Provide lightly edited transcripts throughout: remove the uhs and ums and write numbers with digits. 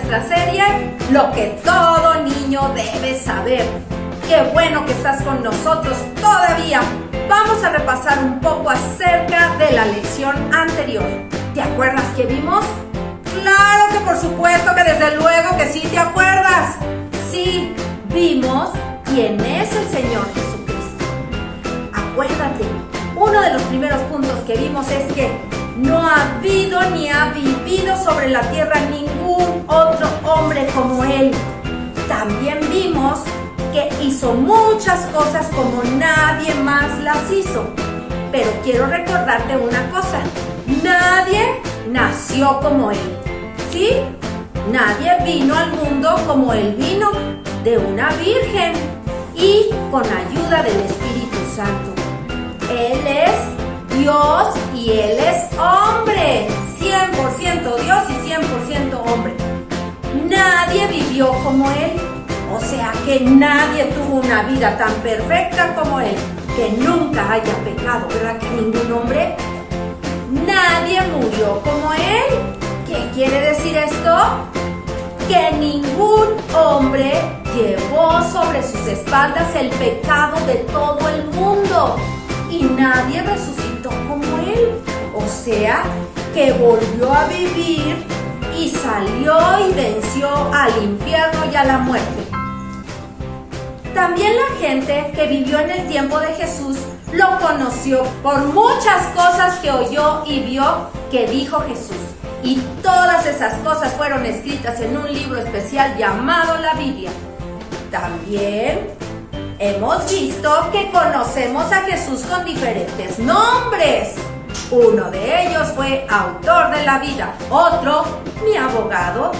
nuestra serie Lo que todo niño debe saber. Qué bueno que estás con nosotros todavía. Vamos a repasar un poco acerca de la lección anterior. ¿Te acuerdas qué vimos? Claro que por supuesto que desde luego que sí te acuerdas. Sí, vimos quién es el Señor Jesucristo. Acuérdate, uno de los primeros puntos que vimos es que no ha habido ni ha vivido sobre la tierra ningún otro hombre como Él. También vimos que hizo muchas cosas como nadie más las hizo. Pero quiero recordarte una cosa, nadie nació como Él, ¿sí? Nadie vino al mundo como Él vino, de una virgen y con ayuda del Espíritu Santo. Él es Dios y Él es hombre, 100% Dios y 100% hombre. Nadie vivió como Él, o sea que nadie tuvo una vida tan perfecta como Él, que nunca haya pecado, ¿verdad que ningún hombre? Nadie murió como Él. ¿Qué quiere decir esto? Que ningún hombre llevó sobre sus espaldas el pecado de todo el mundo y nadie resucitó como Él. O sea, que volvió a vivir y salió y venció al infierno y a la muerte. También la gente que vivió en el tiempo de Jesús lo conoció por muchas cosas que oyó y vio que dijo Jesús. Y todas esas cosas fueron escritas en un libro especial llamado la Biblia. También hemos visto que conocemos a Jesús con diferentes nombres. Uno de ellos fue autor de la vida, otro mi abogado,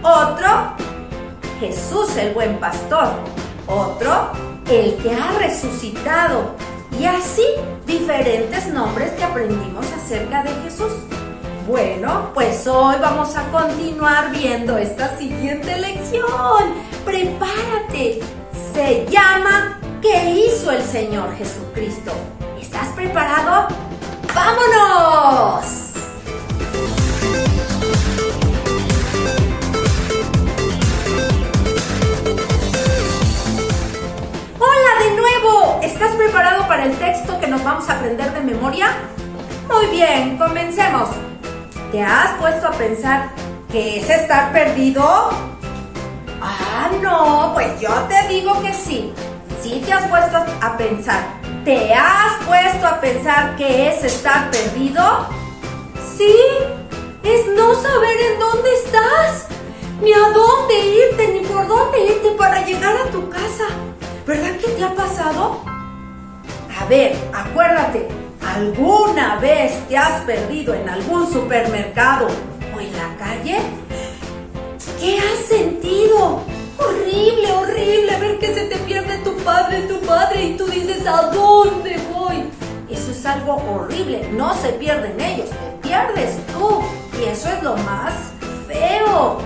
otro Jesús el buen pastor, otro el que ha resucitado, y así diferentes nombres que aprendimos acerca de Jesús. Bueno, pues hoy vamos a continuar viendo esta siguiente lección. ¡Prepárate! Se llama ¿Qué hizo el Señor Jesucristo? ¿Estás preparado? ¡Vámonos! ¡Hola de nuevo! ¿Estás preparado para el texto que nos vamos a aprender de memoria? Muy bien, comencemos. ¿Te has puesto a pensar qué es estar perdido? Ah, no, pues yo te digo que sí. Sí te has puesto a pensar. ¿Te has puesto a pensar qué es estar perdido? Sí, es no saber en dónde estás, ni a dónde irte, ni por dónde irte para llegar a tu casa. ¿Verdad que te ha pasado? A ver, acuérdate. ¿Alguna vez te has perdido en algún supermercado o en la calle? ¿Qué has sentido? Horrible, horrible ver que se te pierde tu padre y tú dices, ¿a dónde voy? Eso es algo horrible, no se pierden ellos, te pierdes tú y eso es lo más feo.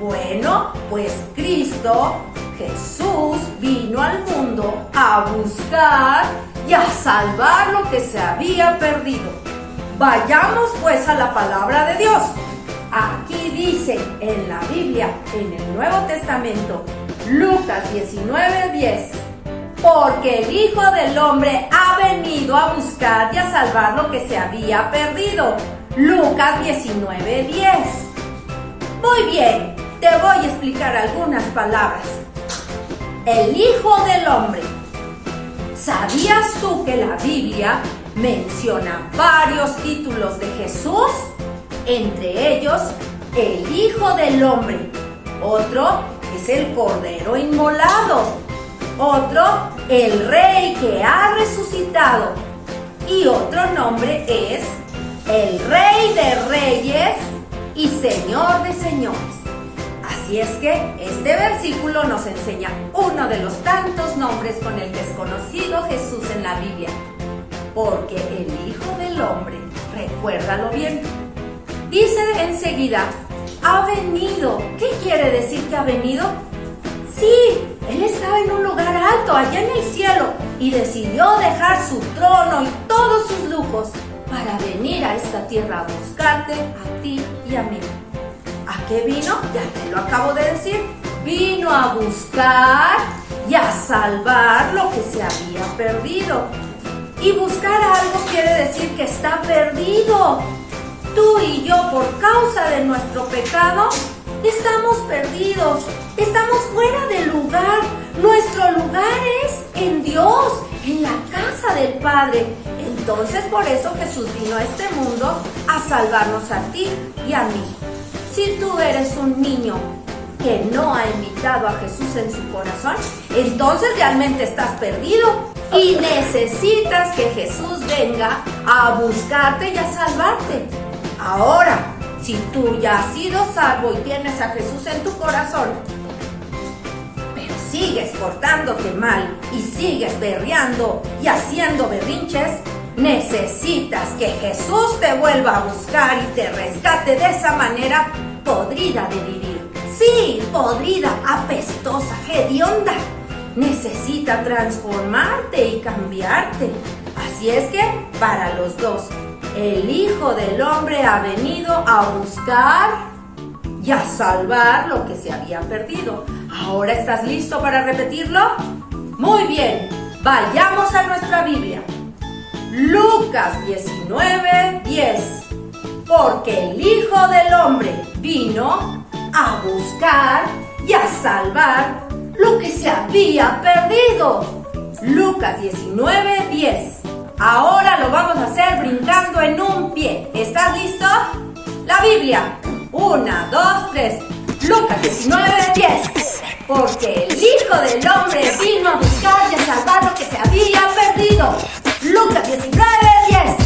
Bueno, pues Cristo, Jesús, vino al mundo a buscar y a salvar lo que se había perdido. Vayamos pues a la palabra de Dios. Aquí dice en la Biblia, en el Nuevo Testamento, Lucas 19:10, porque el Hijo del Hombre ha venido a buscar y a salvar lo que se había perdido. Lucas 19:10. Muy bien, te voy a explicar algunas palabras. El Hijo del Hombre. ¿Sabías tú que la Biblia menciona varios títulos de Jesús? Entre ellos, el Hijo del Hombre. Otro es el Cordero Inmolado. Otro, el Rey que ha resucitado. Y otro nombre es el Rey de Reyes y Señor de Señores. Así es que este versículo nos enseña uno de los tantos nombres con el que es conocido Jesús en la Biblia. Porque el Hijo del Hombre, recuérdalo bien, dice enseguida, ha venido. ¿Qué quiere decir que ha venido? Sí, Él estaba en un lugar alto, allá en el cielo, y decidió dejar su trono y todos sus lujos para venir a esta tierra a buscarte a ti y a mí. ¿A qué vino? Ya te lo acabo de decir. Vino a buscar y a salvar lo que se había perdido. Y buscar algo quiere decir que está perdido. Tú y yo, por causa de nuestro pecado, estamos perdidos. Estamos fuera de lugar. Nuestro lugar es en Dios, en la casa del Padre. Entonces, por eso Jesús vino a este mundo a salvarnos a ti y a mí. Si tú eres un niño que no ha invitado a Jesús en su corazón, entonces realmente estás perdido y necesitas que Jesús venga a buscarte y a salvarte. Ahora, si tú ya has sido salvo y tienes a Jesús en tu corazón, pero sigues portándote mal y sigues berreando y haciendo berrinches, necesitas que Jesús te vuelva a buscar y te rescate de esa manera podrida de vivir. Sí, podrida, apestosa, hedionda. Necesita transformarte y cambiarte. Así es que, para los dos, el Hijo del Hombre ha venido a buscar y a salvar lo que se había perdido. ¿Ahora estás listo para repetirlo? Muy bien, vayamos a nuestra Biblia. Lucas 19:10. Porque el Hijo del Hombre vino a buscar y a salvar lo que se había perdido. Lucas 19:10. Ahora lo vamos a hacer brincando en un pie. ¿Estás listo? La Biblia. 1, 2, 3. Lucas 19:10. Porque el Hijo del Hombre vino a buscar y a salvar lo que se había perdido. Lucas 19:10.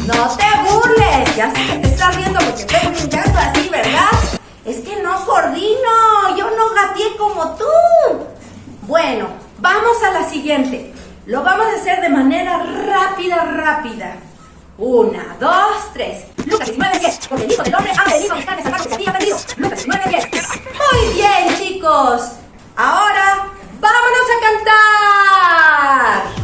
No te burles. Ya sé que te estás riendo porque estoy brincando así, ¿verdad? Es que no coordino. Yo no gateé como tú. Bueno, vamos a la siguiente. Lo vamos a hacer de manera rápida. 1, 2, 3. Lucas 19:10. Porque el Hijo del Hombre ha venido a buscar y a salvar lo que se había perdido. Lucas 19:10. Muy bien, chicos. Ahora, ¡vámonos a cantar!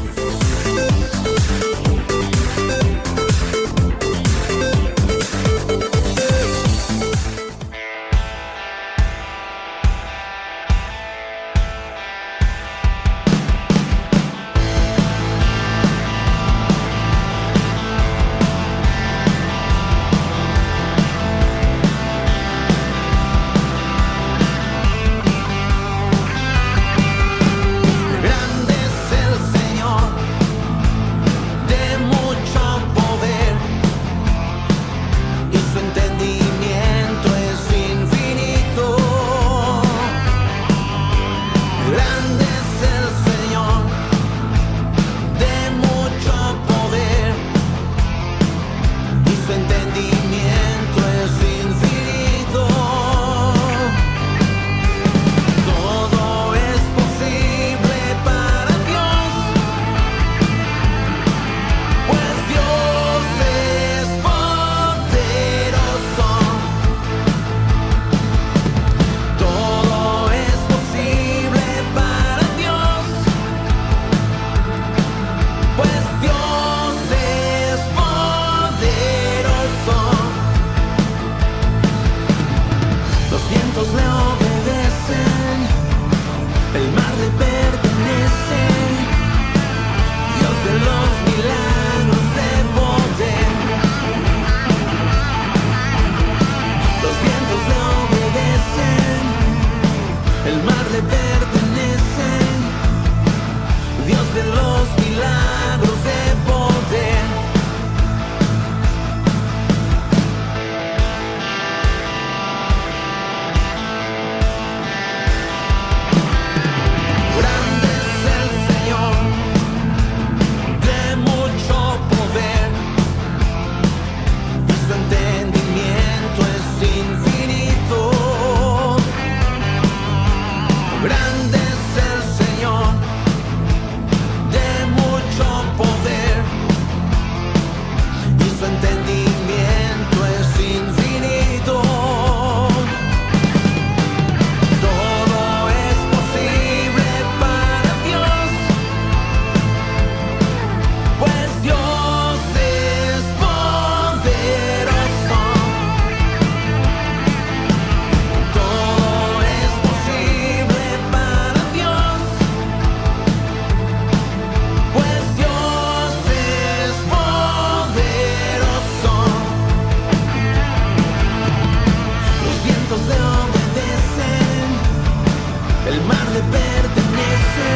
el mar le pertenece,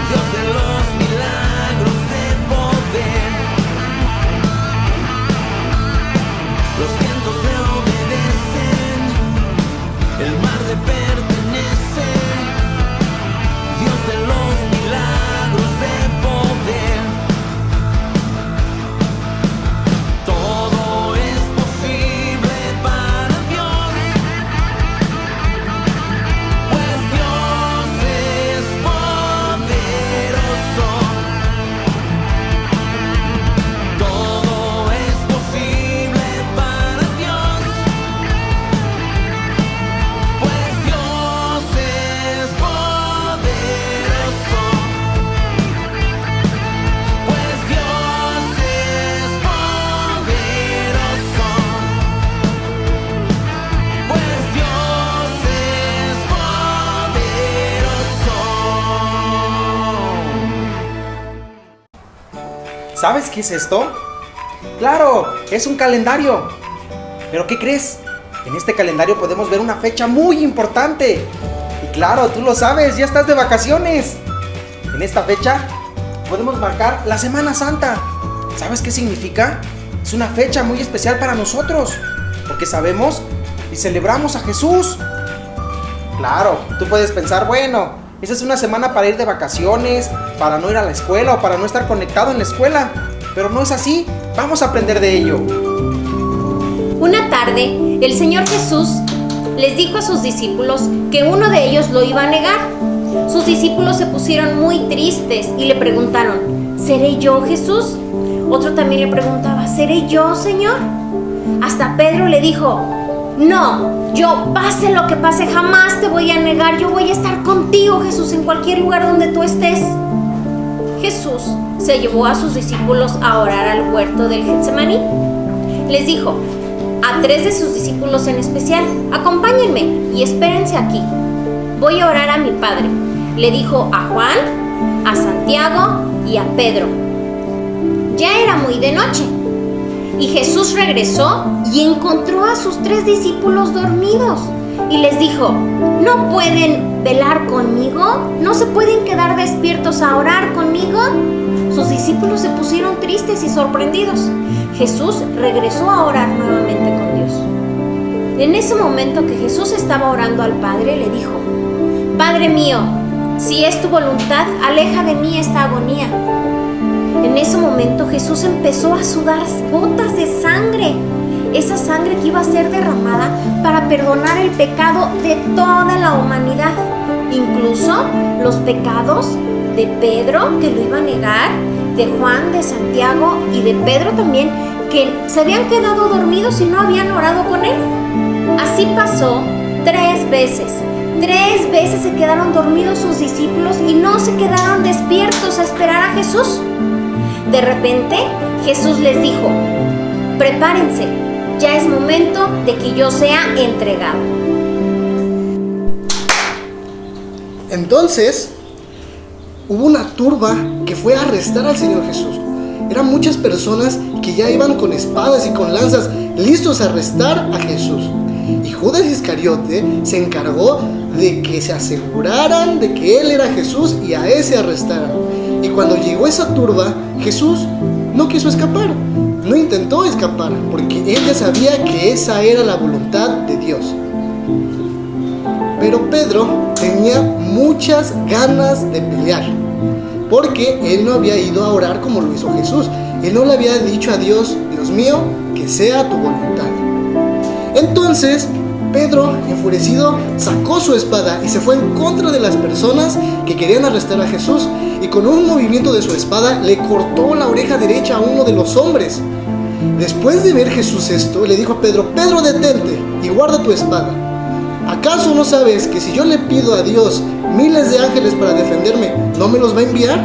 Dios de los milagros de poder. Los vientos le obedecen, el mar le pertenece, Dios de los milagros de poder. Todo es posible para Dios, pues Dios es poderoso. Todo es posible para Dios, pues Dios es poderoso. Pues Dios es poderoso. Pues Dios es poderoso. ¿Sabes qué es esto? ¡Claro! Es un calendario. ¿Pero qué crees? En este calendario podemos ver una fecha muy importante. Y claro, tú lo sabes, ya estás de vacaciones. En esta fecha podemos marcar la Semana Santa. ¿Sabes qué significa? Es una fecha muy especial para nosotros, porque sabemos y celebramos a Jesús. Claro, tú puedes pensar, bueno, esa es una semana para ir de vacaciones, para no ir a la escuela o para no estar conectado en la escuela. Pero no es así, vamos a aprender de ello. Una tarde, el Señor Jesús les dijo a sus discípulos que uno de ellos lo iba a negar. Sus discípulos se pusieron muy tristes y le preguntaron: ¿seré yo, Jesús? Otro también le preguntaba: ¿seré yo, Señor? Hasta Pedro le dijo: no, yo, pase lo que pase, jamás te voy a negar. Yo voy a estar contigo, Jesús, en cualquier lugar donde tú estés. Jesús se llevó a sus discípulos a orar al huerto del Getsemaní. Les dijo a 3 de sus discípulos en especial: acompáñenme y espérense aquí. Voy a orar a mi Padre. Le dijo a Juan, a Santiago y a Pedro. Ya era muy de noche. Y Jesús regresó y encontró a sus 3 discípulos dormidos. Y les dijo: ¿no pueden velar conmigo? ¿No se pueden quedar despiertos a orar conmigo? Sus discípulos se pusieron tristes y sorprendidos. Jesús regresó a orar nuevamente con Dios. En ese momento que Jesús estaba orando al Padre, le dijo: Padre mío, si es tu voluntad, aleja de mí esta agonía. En ese momento Jesús empezó a sudar gotas de sangre, esa sangre que iba a ser derramada para perdonar el pecado de toda la humanidad, incluso los pecados de Pedro, que lo iba a negar, de Juan, de Santiago y de Pedro también, que se habían quedado dormidos y no habían orado con él. Así pasó 3 veces. 3 veces se quedaron dormidos sus discípulos y no se quedaron despiertos a esperar a Jesús. De repente, Jesús les dijo: prepárense, ya es momento de que yo sea entregado. Entonces, hubo una turba que fue a arrestar al Señor Jesús. Eran muchas personas que ya iban con espadas y con lanzas, listos a arrestar a Jesús. Y Judas Iscariote se encargó de que se aseguraran de que él era Jesús y a ese arrestaran. Y cuando llegó esa turba, Jesús no quiso escapar, no intentó escapar, porque él ya sabía que esa era la voluntad de Dios. Pero Pedro tenía muchas ganas de pelear, porque él no había ido a orar como lo hizo Jesús. Él no le había dicho a Dios: Dios mío, que sea tu voluntad. Entonces Pedro, enfurecido, sacó su espada y se fue en contra de las personas que querían arrestar a Jesús, y con un movimiento de su espada le cortó la oreja derecha a uno de los hombres. Después de ver Jesús esto, le dijo a Pedro: Pedro, detente y guarda tu espada. ¿Acaso no sabes que si yo le pido a Dios miles de ángeles para defenderme, no me los va a enviar?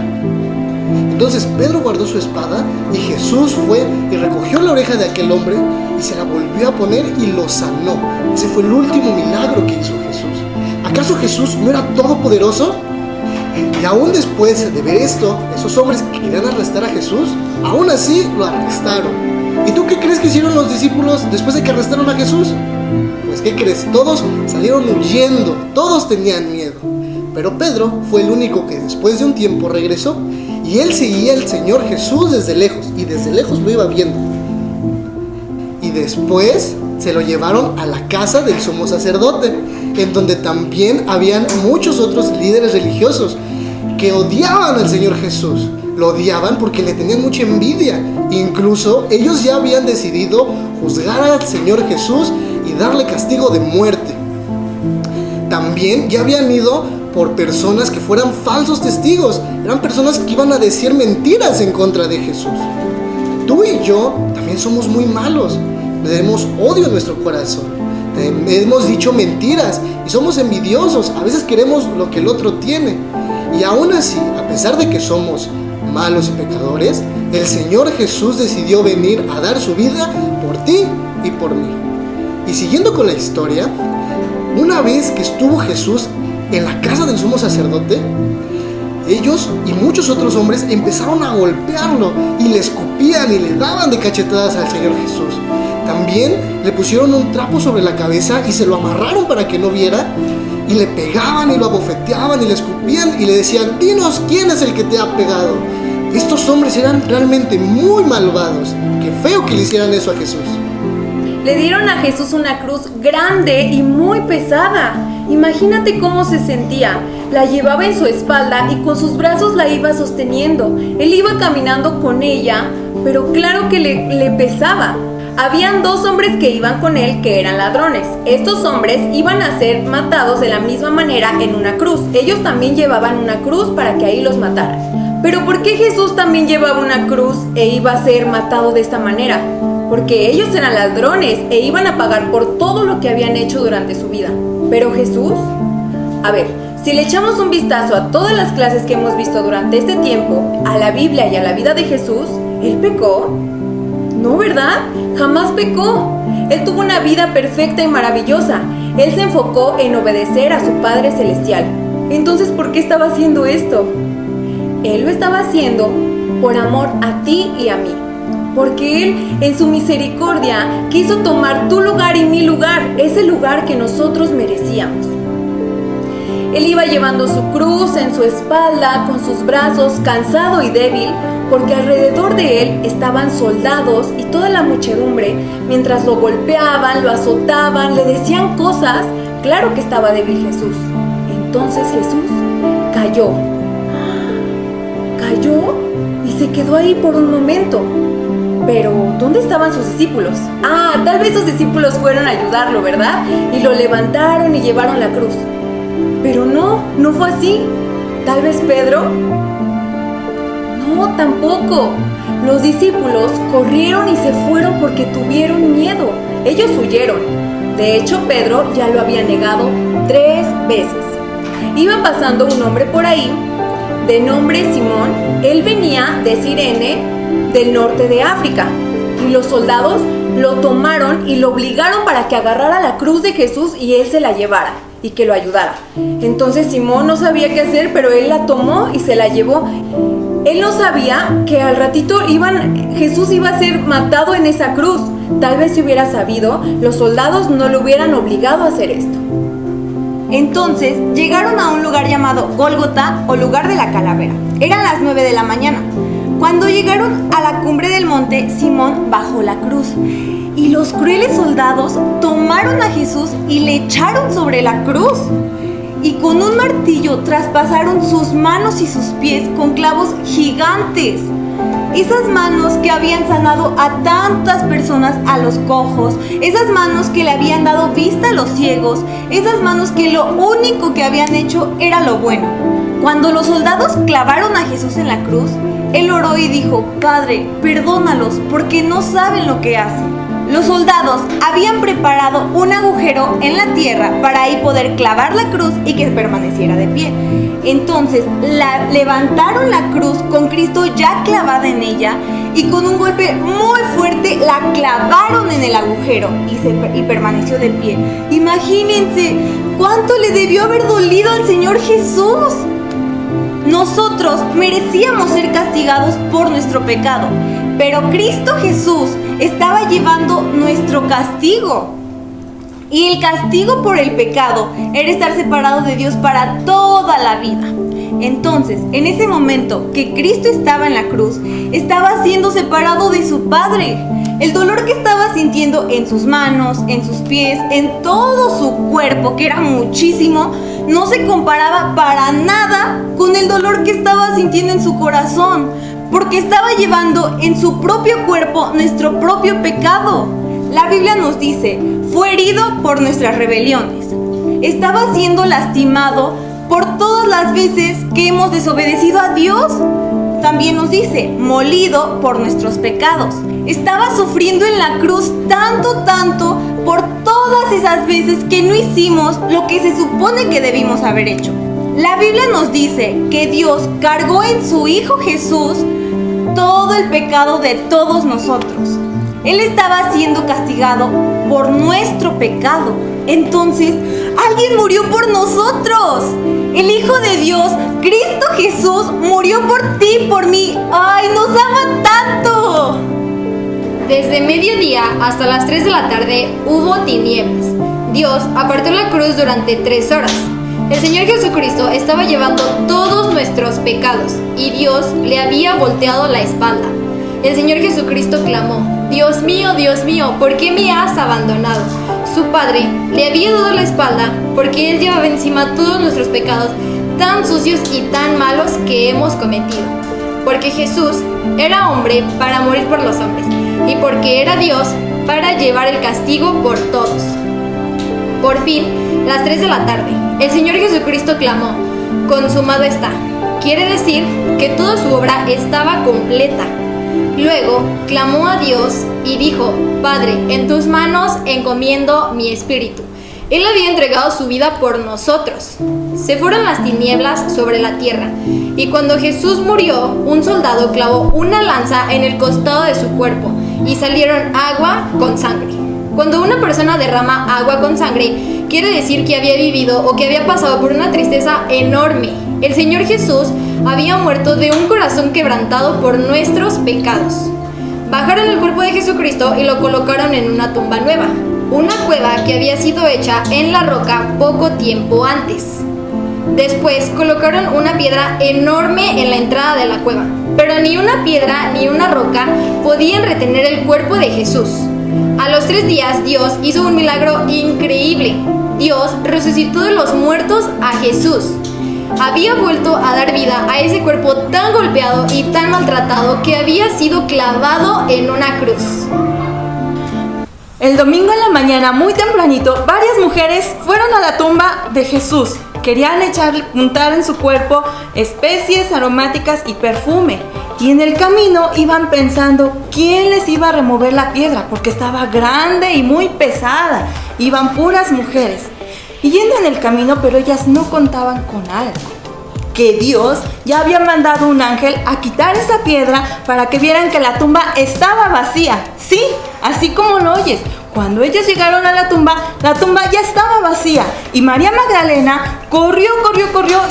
Entonces Pedro guardó su espada y Jesús fue y recogió la oreja de aquel hombre y se la volvió a poner y lo sanó. Ese fue el último milagro que hizo Jesús. ¿Acaso Jesús no era todopoderoso? Y aún después de ver esto, esos hombres que querían arrestar a Jesús, aún así lo arrestaron. ¿Y tú qué crees que hicieron los discípulos después de que arrestaron a Jesús? Pues pues ¿qué crees? Todos salieron huyendo, todos tenían miedo. Pero Pedro fue el único que después de un tiempo regresó y él seguía al Señor Jesús desde lejos y desde lejos lo iba viendo. Y después se lo llevaron a la casa del sumo sacerdote, en donde también habían muchos otros líderes religiosos que odiaban al Señor Jesús. Lo odiaban porque le tenían mucha envidia. Incluso ellos ya habían decidido juzgar al Señor Jesús y darle castigo de muerte. También ya habían ido por personas que fueran falsos testigos. Eran personas que iban a decir mentiras en contra de Jesús. Tú y yo también somos muy malos. Tenemos odio en nuestro corazón. Hemos dicho mentiras y somos envidiosos. A veces queremos lo que el otro tiene. Y aún así, a pesar de que somos malos y pecadores, el Señor Jesús decidió venir a dar su vida por ti y por mí. Y siguiendo con la historia, una vez que estuvo Jesús en la casa del sumo sacerdote, ellos y muchos otros hombres empezaron a golpearlo y le escupían y le daban de cachetadas al Señor Jesús. También le pusieron un trapo sobre la cabeza y se lo amarraron para que no viera, y le pegaban y lo abofeteaban y le escupían y le decían: dinos quién es el que te ha pegado. Estos hombres eran realmente muy malvados. Qué feo que le hicieran eso a Jesús. Le dieron a Jesús una cruz grande y muy pesada. Imagínate cómo se sentía. La llevaba en su espalda y con sus brazos la iba sosteniendo. Él iba caminando con ella, pero claro que le pesaba. Habían dos hombres que iban con él que eran ladrones. Estos hombres iban a ser matados de la misma manera en una cruz. Ellos también llevaban una cruz para que ahí los mataran. Pero ¿por qué Jesús también llevaba una cruz e iba a ser matado de esta manera? Porque ellos eran ladrones e iban a pagar por todo lo que habían hecho durante su vida. Pero Jesús, a ver, si le echamos un vistazo a todas las clases que hemos visto durante este tiempo, a la Biblia y a la vida de Jesús, ¿él pecó? No, ¿verdad? Jamás pecó. Él tuvo una vida perfecta y maravillosa. Él se enfocó en obedecer a su Padre Celestial. Entonces, ¿por qué estaba haciendo esto? Él lo estaba haciendo por amor a ti y a mí. Porque Él, en su misericordia, quiso tomar tu lugar y mi lugar, ese lugar que nosotros merecíamos. Él iba llevando su cruz en su espalda, con sus brazos, cansado y débil, porque alrededor de Él estaban soldados y toda la muchedumbre, mientras lo golpeaban, lo azotaban, le decían cosas. Claro que estaba débil Jesús. Entonces Jesús cayó y se quedó ahí por un momento. Pero, ¿dónde estaban sus discípulos? Tal vez sus discípulos fueron a ayudarlo, ¿verdad? Y lo levantaron y llevaron la cruz. Pero no fue así. Tal vez Pedro. No, tampoco. Los discípulos corrieron y se fueron porque tuvieron miedo. Ellos huyeron. De hecho, Pedro ya lo había negado 3 veces. Iba pasando un hombre por ahí, de nombre Simón. Él venía de Cirene, del norte de África. Y los soldados lo tomaron y lo obligaron para que agarrara la cruz de Jesús y él se la llevara y que lo ayudara. Entonces Simón no sabía qué hacer, pero él la tomó y se la llevó. Él no sabía que al ratito Jesús iba a ser matado en esa cruz. Tal vez si hubiera sabido, los soldados no lo hubieran obligado a hacer esto. Entonces llegaron a un lugar llamado Gólgota, o lugar de la calavera. Eran las 9 de la mañana. Cuando llegaron a la cumbre del monte, Simón bajó la cruz y los crueles soldados tomaron a Jesús y le echaron sobre la cruz. Y con un martillo traspasaron sus manos y sus pies con clavos gigantes. Esas manos que habían sanado a tantas personas, a los cojos, esas manos que le habían dado vista a los ciegos, esas manos que lo único que habían hecho era lo bueno. Cuando los soldados clavaron a Jesús en la cruz, él oró y dijo: Padre, perdónalos porque no saben lo que hacen. Los soldados habían preparado un agujero en la tierra para ahí poder clavar la cruz y que permaneciera de pie. Entonces levantaron la cruz con Cristo ya clavada en ella y con un golpe muy fuerte la clavaron en el agujero y permaneció de pie. Imagínense cuánto le debió haber dolido al Señor Jesús. Nosotros merecíamos ser castigados por nuestro pecado, pero Cristo Jesús estaba llevando nuestro castigo. Y el castigo por el pecado era estar separado de Dios para toda la vida. Entonces, en ese momento que Cristo estaba en la cruz, estaba siendo separado de su Padre. El dolor que estaba sintiendo en sus manos, en sus pies, en todo su cuerpo, que era muchísimo, no se comparaba para nada con el dolor que estaba sintiendo en su corazón, porque estaba llevando en su propio cuerpo nuestro propio pecado. La Biblia nos dice, fue herido por nuestras rebeliones. Estaba siendo lastimado por todas las veces que hemos desobedecido a Dios. También nos dice, molido por nuestros pecados. Estaba sufriendo en la cruz tanto por todas esas veces que no hicimos lo que se supone que debimos haber hecho. La Biblia nos dice que Dios cargó en su Hijo Jesús todo el pecado de todos nosotros. Él estaba siendo castigado por nuestro pecado. Entonces, alguien murió por nosotros. El Hijo de Dios, Cristo Jesús, murió por ti, por mí. ¡Ay, nos ama tanto! Desde mediodía hasta las 3 de la tarde hubo tinieblas. Dios apartó la cruz durante 3 horas. El Señor Jesucristo estaba llevando todos nuestros pecados y Dios le había volteado la espalda. El Señor Jesucristo clamó, Dios mío, ¿por qué me has abandonado? Su Padre le había dado la espalda porque Él llevaba encima todos nuestros pecados tan sucios y tan malos que hemos cometido. Porque Jesús era hombre para morir por los hombres y porque era Dios para llevar el castigo por todos. Por fin, las 3 de la tarde, el Señor Jesucristo clamó, consumado está. Quiere decir que toda su obra estaba completa. Luego clamó a Dios y dijo, Padre, en tus manos encomiendo mi espíritu. Él había entregado su vida por nosotros. Se fueron las tinieblas sobre la tierra, y cuando Jesús murió, un soldado clavó una lanza en el costado de su cuerpo, y salieron agua con sangre. Cuando una persona derrama agua con sangre, quiere decir que había vivido o que había pasado por una tristeza enorme. El Señor Jesús había muerto de un corazón quebrantado por nuestros pecados. Bajaron el cuerpo de Jesucristo y lo colocaron en una tumba nueva, una cueva que había sido hecha en la roca poco tiempo antes. Después colocaron una piedra enorme en la entrada de la cueva, pero ni una piedra ni una roca podían retener el cuerpo de Jesús. A los 3 días Dios hizo un milagro increíble. Dios resucitó de los muertos a Jesús. Había vuelto a dar vida a ese cuerpo tan golpeado y tan maltratado que había sido clavado en una cruz. El domingo en la mañana, muy tempranito, varias mujeres fueron a la tumba de Jesús. Querían untar en su cuerpo especies aromáticas y perfume. Y en el camino iban pensando quién les iba a remover la piedra, porque estaba grande y muy pesada. Iban puras mujeres. Y yendo en el camino, pero ellas no contaban con algo. Que Dios ya había mandado un ángel a quitar esa piedra para que vieran que la tumba estaba vacía. Sí, así como lo oyes. Cuando ellos llegaron a la tumba ya estaba vacía. Y María Magdalena corrió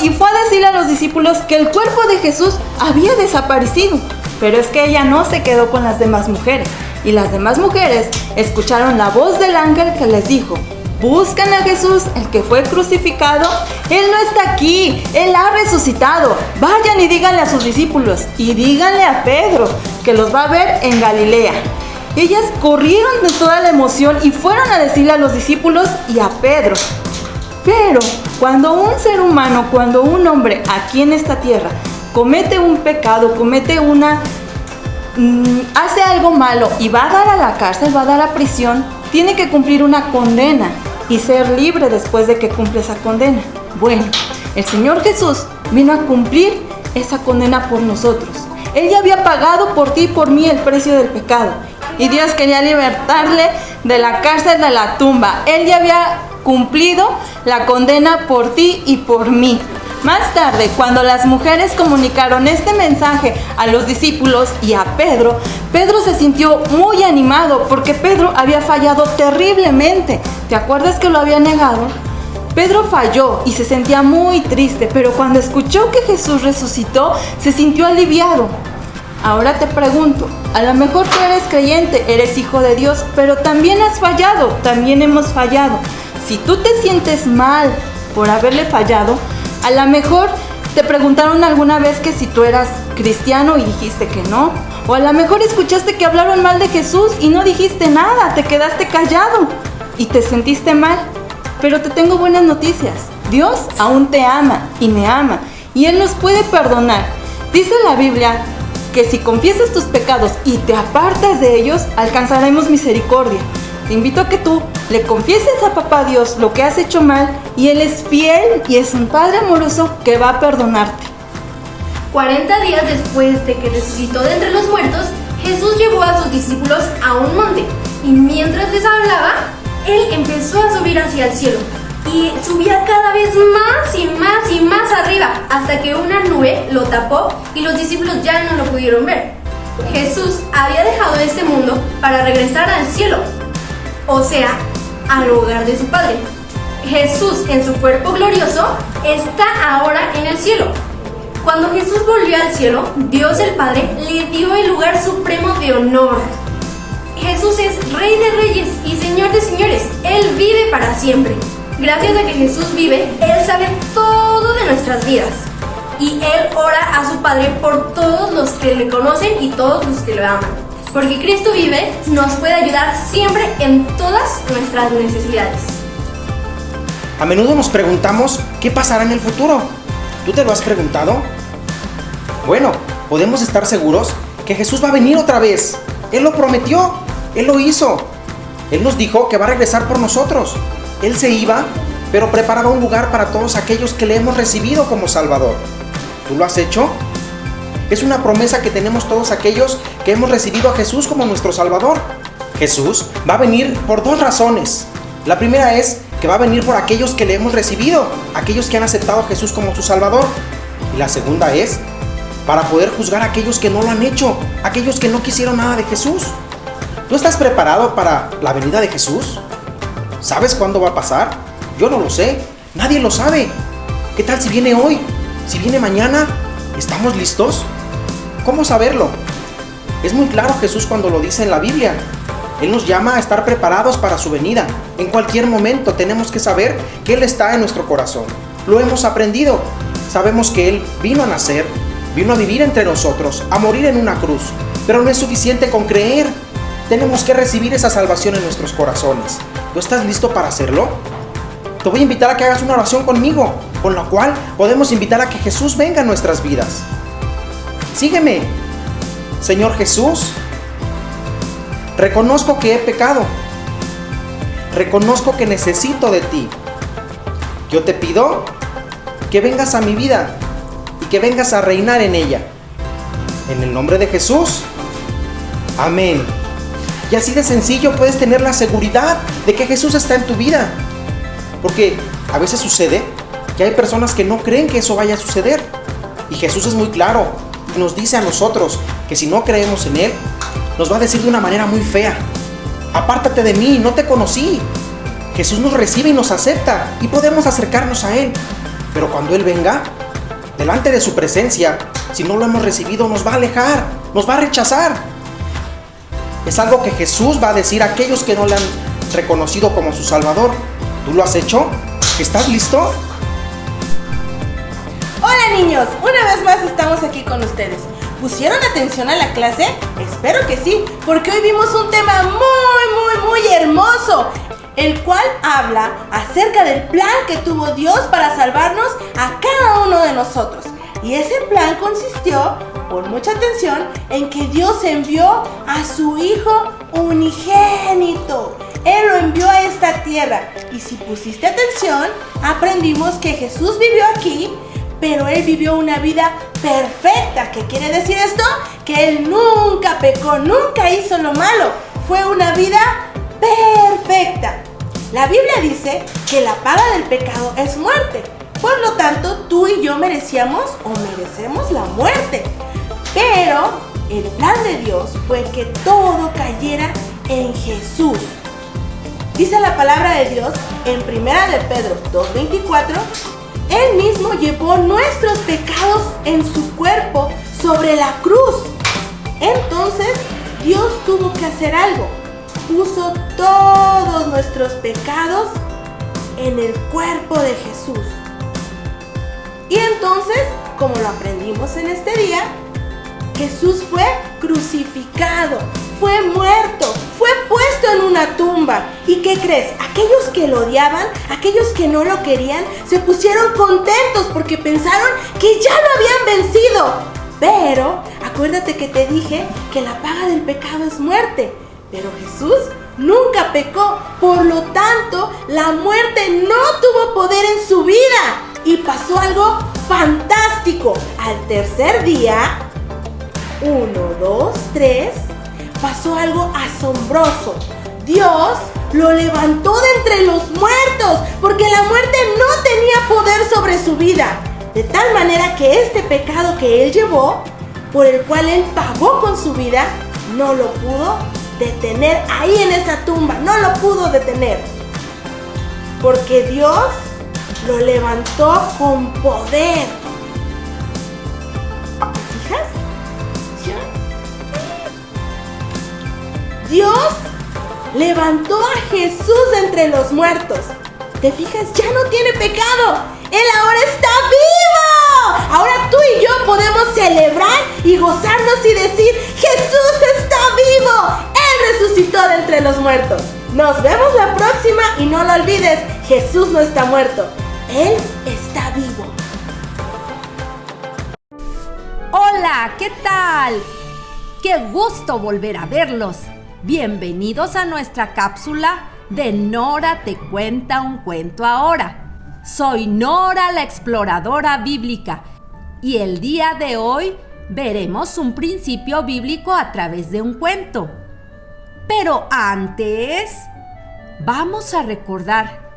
y fue a decirle a los discípulos que el cuerpo de Jesús había desaparecido. Pero es que ella no se quedó con las demás mujeres. Y las demás mujeres escucharon la voz del ángel que les dijo: buscan a Jesús, el que fue crucificado. Él no está aquí, Él ha resucitado. Vayan y díganle a sus discípulos y díganle a Pedro que los va a ver en Galilea. Ellas corrieron de toda la emoción y fueron a decirle a los discípulos y a Pedro. Pero cuando un ser humano, cuando un hombre aquí en esta tierra comete un pecado, hace algo malo y va a dar a la cárcel, va a dar a prisión, tiene que cumplir una condena y ser libre después de que cumple esa condena. Bueno, el Señor Jesús vino a cumplir esa condena por nosotros. Él ya había pagado por ti y por mí el precio del pecado. Y Dios quería libertarle de la cárcel, de la tumba. Él ya había cumplido la condena por ti y por mí. Más tarde, cuando las mujeres comunicaron este mensaje a los discípulos y a Pedro, Pedro se sintió muy animado porque Pedro había fallado terriblemente. ¿Te acuerdas que lo había negado? Pedro falló y se sentía muy triste, pero cuando escuchó que Jesús resucitó, se sintió aliviado. Ahora te pregunto, a lo mejor tú eres creyente, eres hijo de Dios, pero también has fallado, también hemos fallado. Si tú te sientes mal por haberle fallado, a lo mejor te preguntaron alguna vez que si tú eras cristiano y dijiste que no. O a lo mejor escuchaste que hablaron mal de Jesús y no dijiste nada, te quedaste callado y te sentiste mal. Pero te tengo buenas noticias. Dios aún te ama y me ama y Él nos puede perdonar. Dice la Biblia que si confiesas tus pecados y te apartas de ellos, alcanzaremos misericordia. Te invito a que tú le confieses a Papá Dios lo que has hecho mal y Él es fiel y es un Padre amoroso que va a perdonarte. 40 días después de que resucitó de entre los muertos, Jesús llevó a sus discípulos a un monte y mientras les hablaba, Él empezó a subir hacia el cielo y subía cada vez más y más y más arriba hasta que una nube lo tapó y los discípulos ya no lo pudieron ver. Jesús había dejado este mundo para regresar al cielo, o sea, al hogar de su Padre. Jesús en su cuerpo glorioso está ahora en el cielo. Cuando Jesús volvió al cielo, Dios el Padre le dio el lugar supremo de honor. Jesús es Rey de Reyes y Señor de Señores. Él vive para siempre. Gracias a que Jesús vive, Él sabe todo de nuestras vidas. Y Él ora a su Padre por todos los que le conocen y todos los que lo aman. Porque Cristo vive, nos puede ayudar siempre en todas nuestras necesidades. A menudo nos preguntamos qué pasará en el futuro. ¿Tú te lo has preguntado? Bueno, podemos estar seguros que Jesús va a venir otra vez. Él lo prometió, Él lo hizo. Él nos dijo que va a regresar por nosotros. Él se iba, pero preparaba un lugar para todos aquellos que le hemos recibido como Salvador. ¿Tú lo has hecho? Es una promesa que tenemos todos aquellos que hemos recibido a Jesús como nuestro Salvador. Jesús va a venir por dos razones. La primera es que va a venir por aquellos que le hemos recibido, aquellos que han aceptado a Jesús como su Salvador. Y la segunda es para poder juzgar a aquellos que no lo han hecho, aquellos que no quisieron nada de Jesús. ¿Tú estás preparado para la venida de Jesús? ¿Sabes cuándo va a pasar? Yo no lo sé, nadie lo sabe. ¿Qué tal si viene hoy? ¿Si viene mañana? ¿Estamos listos? ¿Cómo saberlo? Es muy claro Jesús cuando lo dice en la Biblia. Él nos llama a estar preparados para su venida. En cualquier momento tenemos que saber que Él está en nuestro corazón. Lo hemos aprendido. Sabemos que Él vino a nacer, vino a vivir entre nosotros, a morir en una cruz. Pero no es suficiente con creer. Tenemos que recibir esa salvación en nuestros corazones. ¿Tú estás listo para hacerlo? Te voy a invitar a que hagas una oración conmigo, con la cual podemos invitar a que Jesús venga a nuestras vidas. Sígueme. Señor Jesús, reconozco que he pecado. Reconozco que necesito de ti. Yo te pido que vengas a mi vida y que vengas a reinar en ella. En el nombre de Jesús. Amén. Y así de sencillo puedes tener la seguridad de que Jesús está en tu vida. Porque a veces sucede que hay personas que no creen que eso vaya a suceder. Y Jesús es muy claro y nos dice a nosotros que si no creemos en Él, nos va a decir de una manera muy fea: apártate de mí, no te conocí. Jesús nos recibe y nos acepta y podemos acercarnos a Él. Pero cuando Él venga, delante de su presencia, si no lo hemos recibido, nos va a alejar, nos va a rechazar. Es algo que Jesús va a decir a aquellos que no le han reconocido como su Salvador. ¿Tú lo has hecho? ¿Estás listo? Hola niños, una vez más estamos aquí con ustedes. ¿Pusieron atención a la clase? Espero que sí, porque hoy vimos un tema muy hermoso, el cual habla acerca del plan que tuvo Dios para salvarnos a cada uno de nosotros. Y ese plan consistió, pon mucha atención, en que Dios envió a su Hijo unigénito. Él lo envió a esta tierra. Y si pusiste atención, aprendimos que Jesús vivió aquí, pero Él vivió una vida perfecta. ¿Qué quiere decir esto? Que Él nunca pecó, nunca hizo lo malo. Fue una vida perfecta. La Biblia dice que la paga del pecado es muerte. Por lo tanto, tú y yo merecíamos o merecemos la muerte. Pero el plan de Dios fue que todo cayera en Jesús. Dice la palabra de Dios en 1 de Pedro 2:24, Él mismo llevó nuestros pecados en su cuerpo sobre la cruz. Entonces, Dios tuvo que hacer algo. Puso todos nuestros pecados en el cuerpo de Jesús. Y entonces, como lo aprendimos en este día, Jesús fue crucificado, fue muerto, fue puesto en una tumba. ¿Y qué crees? Aquellos que lo odiaban, aquellos que no lo querían, se pusieron contentos porque pensaron que ya lo habían vencido. Pero acuérdate que te dije que la paga del pecado es muerte. Pero Jesús nunca pecó, por lo tanto, la muerte no tuvo poder en su vida. Y pasó algo fantástico. Al tercer día, 1, 2, 3, pasó algo asombroso. Dios lo levantó de entre los muertos, porque la muerte no tenía poder sobre su vida. De tal manera que este pecado que Él llevó, por el cual Él pagó con su vida, no lo pudo detener ahí en esa tumba. No lo pudo detener. Porque Dios lo levantó con poder. ¿Te fijas? Dios levantó a Jesús de entre los muertos. ¿Te fijas? Ya no tiene pecado. Él ahora está vivo. Ahora tú y yo podemos celebrar y gozarnos y decir: Jesús está vivo. Él resucitó de entre los muertos. Nos vemos la próxima y no lo olvides, Jesús no está muerto. Él está vivo. Hola, ¿qué tal? ¡Qué gusto volver a verlos! Bienvenidos a nuestra cápsula de Nora te cuenta un cuento ahora. Soy Nora, la exploradora bíblica, y el día de hoy veremos un principio bíblico a través de un cuento. Pero antes, vamos a recordar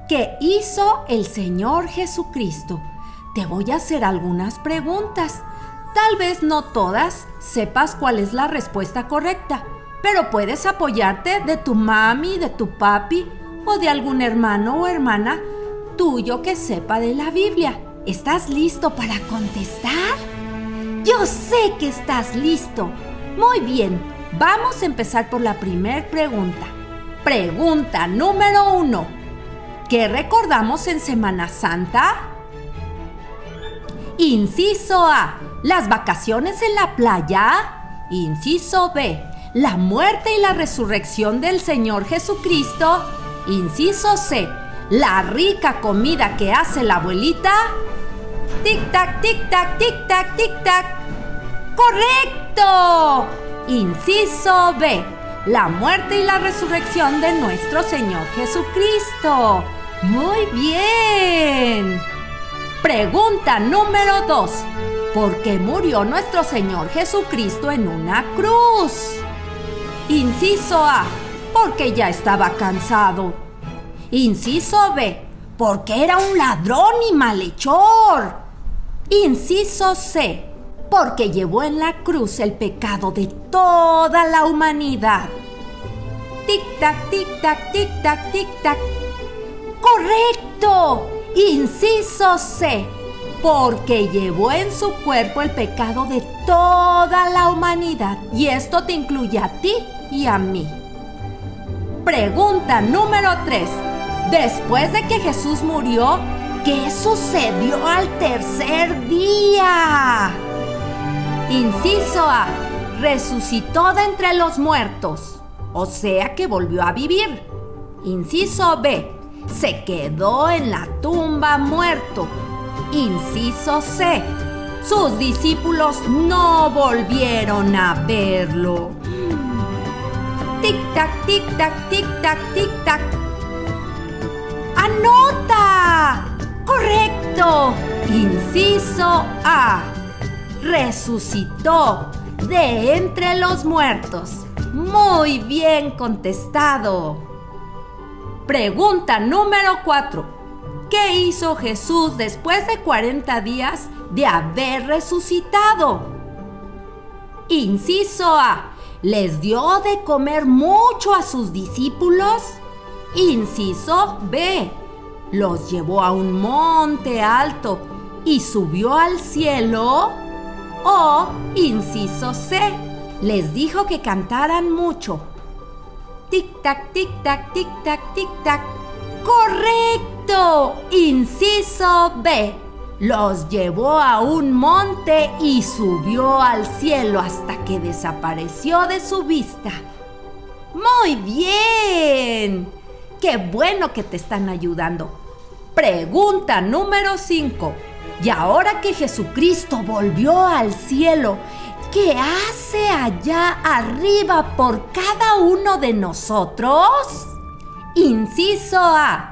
¿qué hizo el Señor Jesucristo? Te voy a hacer algunas preguntas. Tal vez no todas sepas cuál es la respuesta correcta, pero puedes apoyarte de tu mami, de tu papi o de algún hermano o hermana tuyo que sepa de la Biblia. ¿Estás listo para contestar? Yo sé que estás listo. Muy bien, vamos a empezar por la primera pregunta. Pregunta número 1. ¿Qué recordamos en Semana Santa? Inciso A, las vacaciones en la playa. Inciso B, la muerte y la resurrección del Señor Jesucristo. Inciso C, la rica comida que hace la abuelita. Tic-tac, tic-tac, tic-tac, tic-tac. ¡Correcto! Inciso B, la muerte y la resurrección de nuestro Señor Jesucristo. ¡Muy bien! Pregunta número 2. ¿Por qué murió nuestro Señor Jesucristo en una cruz? Inciso A, porque ya estaba cansado. Inciso B, porque era un ladrón y malhechor. Inciso C, porque llevó en la cruz el pecado de toda la humanidad. Tic-tac, tic-tac, tic-tac, tic-tac. ¡Correcto! Inciso C, porque llevó en su cuerpo el pecado de toda la humanidad. Y esto te incluye a ti y a mí. Pregunta número 3. Después de que Jesús murió, ¿qué sucedió al tercer día? Inciso A, resucitó de entre los muertos, o sea que volvió a vivir. Inciso B, se quedó en la tumba muerto. Inciso C, sus discípulos no volvieron a verlo. Tic-tac, tic-tac, tic-tac, tic-tac. ¡Anota! ¡Correcto! Inciso A, resucitó de entre los muertos. Muy bien contestado. Pregunta número 4. ¿Qué hizo Jesús después de 40 días de haber resucitado? Inciso A, ¿les dio de comer mucho a sus discípulos? Inciso B, ¿los llevó a un monte alto y subió al cielo? O inciso C, les dijo que cantaran mucho. Tic-tac, tic-tac, tic-tac, tic-tac. ¡Correcto! Inciso B. Los llevó a un monte y subió al cielo hasta que desapareció de su vista. ¡Muy bien! ¡Qué bueno que te están ayudando! Pregunta número 5. Y ahora que Jesucristo volvió al cielo, ¿qué hace allá arriba por cada uno de nosotros? Inciso A.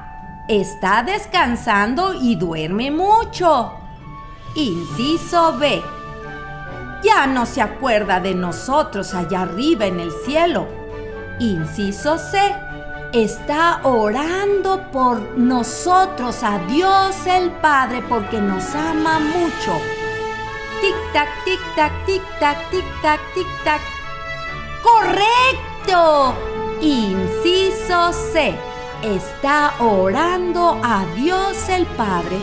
Está descansando y duerme mucho. Inciso B. Ya no se acuerda de nosotros allá arriba en el cielo. Inciso C. Está orando por nosotros a Dios el Padre porque nos ama mucho. Tic-tac, tic-tac, tic-tac, tic-tac, tic-tac. ¡Correcto! Inciso C. Está orando a Dios el Padre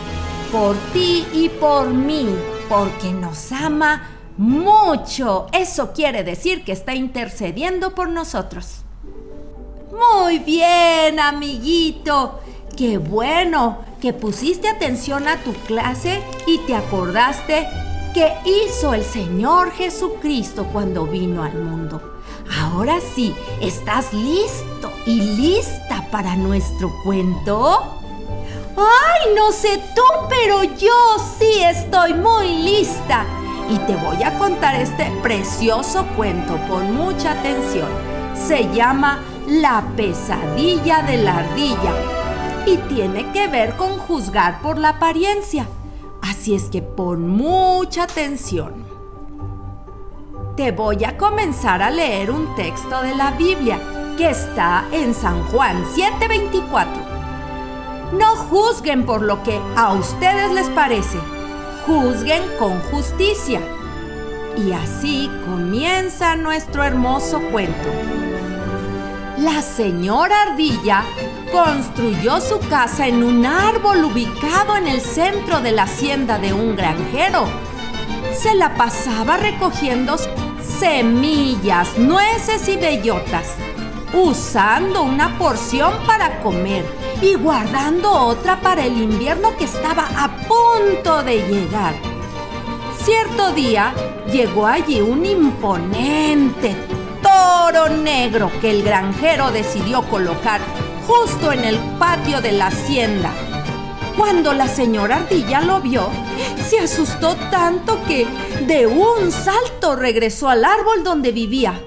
por ti y por mí, porque nos ama mucho. Eso quiere decir que está intercediendo por nosotros. Muy bien, amiguito. Qué bueno que pusiste atención a tu clase y te acordaste qué hizo el Señor Jesucristo cuando vino al mundo. Ahora sí, ¿estás listo y lista para nuestro cuento? ¡Ay, no sé tú, pero yo sí estoy muy lista! Y te voy a contar este precioso cuento. Pon mucha atención. Se llama La pesadilla de la ardilla y tiene que ver con juzgar por la apariencia. Así es que pon mucha atención. Te voy a comenzar a leer un texto de la Biblia que está en San Juan 7:24. No juzguen por lo que a ustedes les parece, juzguen con justicia. Y así comienza nuestro hermoso cuento. La señora Ardilla construyó su casa en un árbol ubicado en el centro de la hacienda de un granjero. Se la pasaba recogiendo semillas, nueces y bellotas, usando una porción para comer y guardando otra para el invierno que estaba a punto de llegar. Cierto día llegó allí un imponente toro negro que el granjero decidió colocar justo en el patio de la hacienda. Cuando la señora Ardilla lo vio, se asustó tanto que de un salto regresó al árbol donde vivía.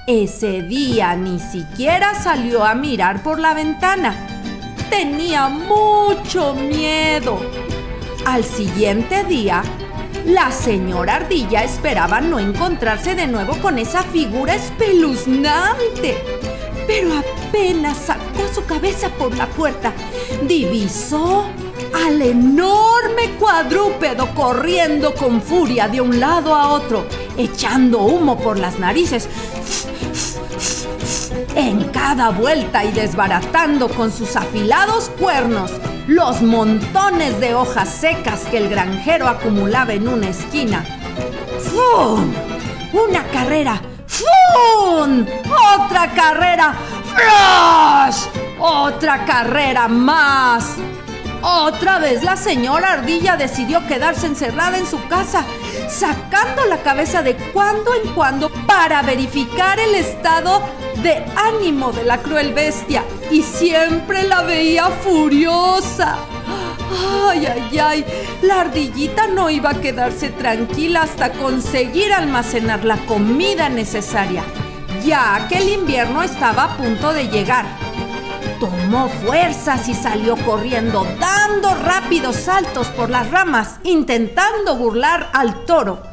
Ese día ni siquiera salió a mirar por la ventana. Tenía mucho miedo. Al siguiente día, la señora Ardilla esperaba no encontrarse de nuevo con esa figura espeluznante. Pero apenas sacó su cabeza por la puerta, divisó al enorme cuadrúpedo corriendo con furia de un lado a otro, echando humo por las narices en cada vuelta y desbaratando con sus afilados cuernos los montones de hojas secas que el granjero acumulaba en una esquina. ¡Fum! ¡Una carrera! ¡Fum! ¡Otra carrera! ¡Flash! ¡Otra carrera más! Otra vez la señora Ardilla decidió quedarse encerrada en su casa, sacando la cabeza de cuando en cuando para verificar el estado de ánimo de la cruel bestia, y siempre la veía furiosa. ¡Ay, ay, ay! La ardillita no iba a quedarse tranquila hasta conseguir almacenar la comida necesaria, ya que el invierno estaba a punto de llegar. Tomó fuerzas y salió corriendo, dando rápidos saltos por las ramas, intentando burlar al toro.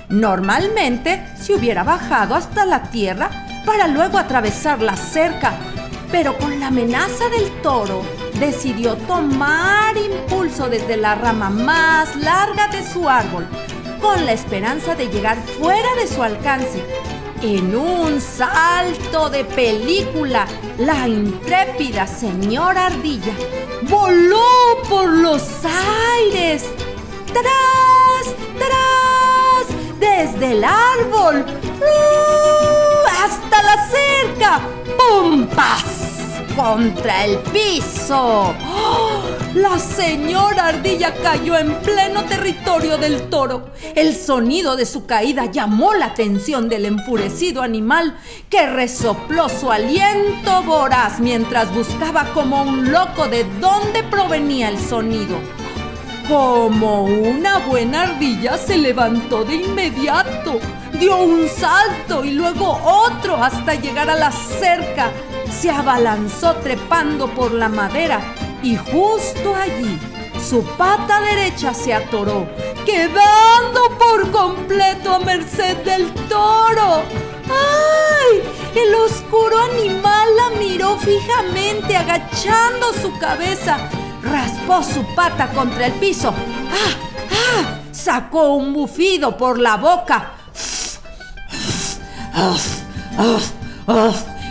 Normalmente se hubiera bajado hasta la tierra para luego atravesar la cerca, pero con la amenaza del toro decidió tomar impulso desde la rama más larga de su árbol, con la esperanza de llegar fuera de su alcance. En un salto de película, la intrépida señora Ardilla voló por los aires. ¡Tras! ¡Tras! Desde el árbol. ¡Flu! ardilla, ¡pum! ¡Paz! Contra el piso. ¡Oh! La señora ardilla cayó en pleno territorio del toro. El sonido de su caída llamó la atención del enfurecido animal, que resopló su aliento voraz mientras buscaba como un loco de dónde provenía el sonido. Como una buena ardilla, se levantó de inmediato, dio un salto y luego otro hasta llegar a la cerca. Se abalanzó trepando por la madera y justo allí su pata derecha se atoró, quedando por completo a merced del toro. ¡Ay! El oscuro animal la miró fijamente, agachando su cabeza. Raspó su pata contra el piso. ¡Ah! ¡Ah! Sacó un bufido por la boca.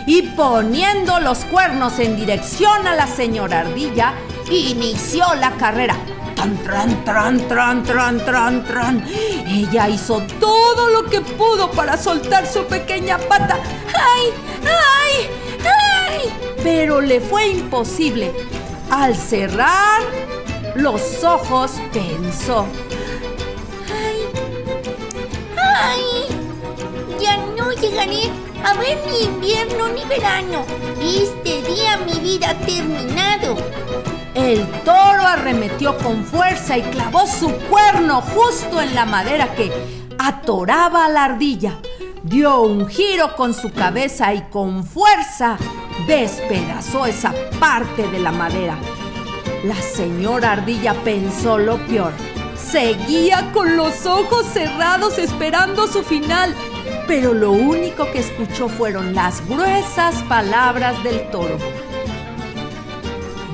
Y poniendo los cuernos en dirección a la señora ardilla, inició la carrera. Tran, tran, tran, tran, tran, tran, tran. Ella hizo todo lo que pudo para soltar su pequeña pata. ¡Ay! ¡Ay! ¡Ay! Pero le fue imposible. Al cerrar los ojos pensó: ¡Ay! Ya no llegaré a ver ni invierno ni verano. Este día mi vida ha terminado. El toro arremetió con fuerza y clavó su cuerno justo en la madera que atoraba a la ardilla. Dio un giro con su cabeza y con fuerza despedazó esa parte de la madera. La señora ardilla pensó lo peor. Seguía con los ojos cerrados esperando su final, pero lo único que escuchó fueron las gruesas palabras del toro: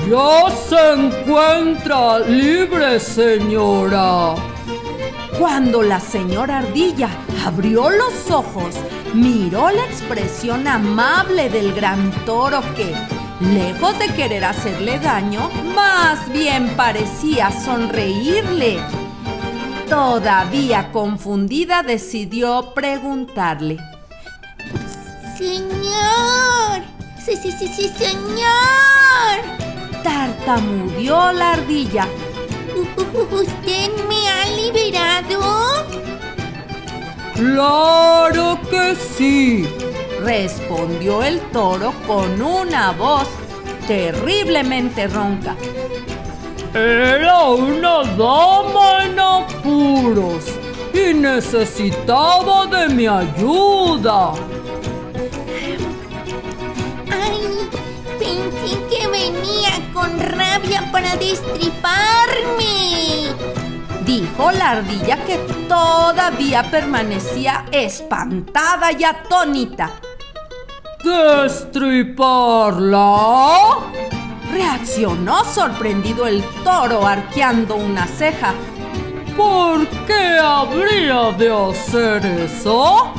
Ya se encuentra libre, señora. Cuando la señora ardilla abrió los ojos, miró la expresión amable del gran toro que, lejos de querer hacerle daño, más bien parecía sonreírle. Todavía confundida, decidió preguntarle: Señor, sí, señor. Tartamudeó la ardilla. ¿Usted me ha liberado? Claro que sí, respondió el toro con una voz terriblemente ronca. Era una dama en apuros y necesitaba de mi ayuda. Ay, pensé que venía con rabia para destriparme, dijo la ardilla, que todavía permanecía espantada y atónita. ¿Destriparla?, reaccionó sorprendido el toro, arqueando una ceja. ¿Por qué habría de hacer eso?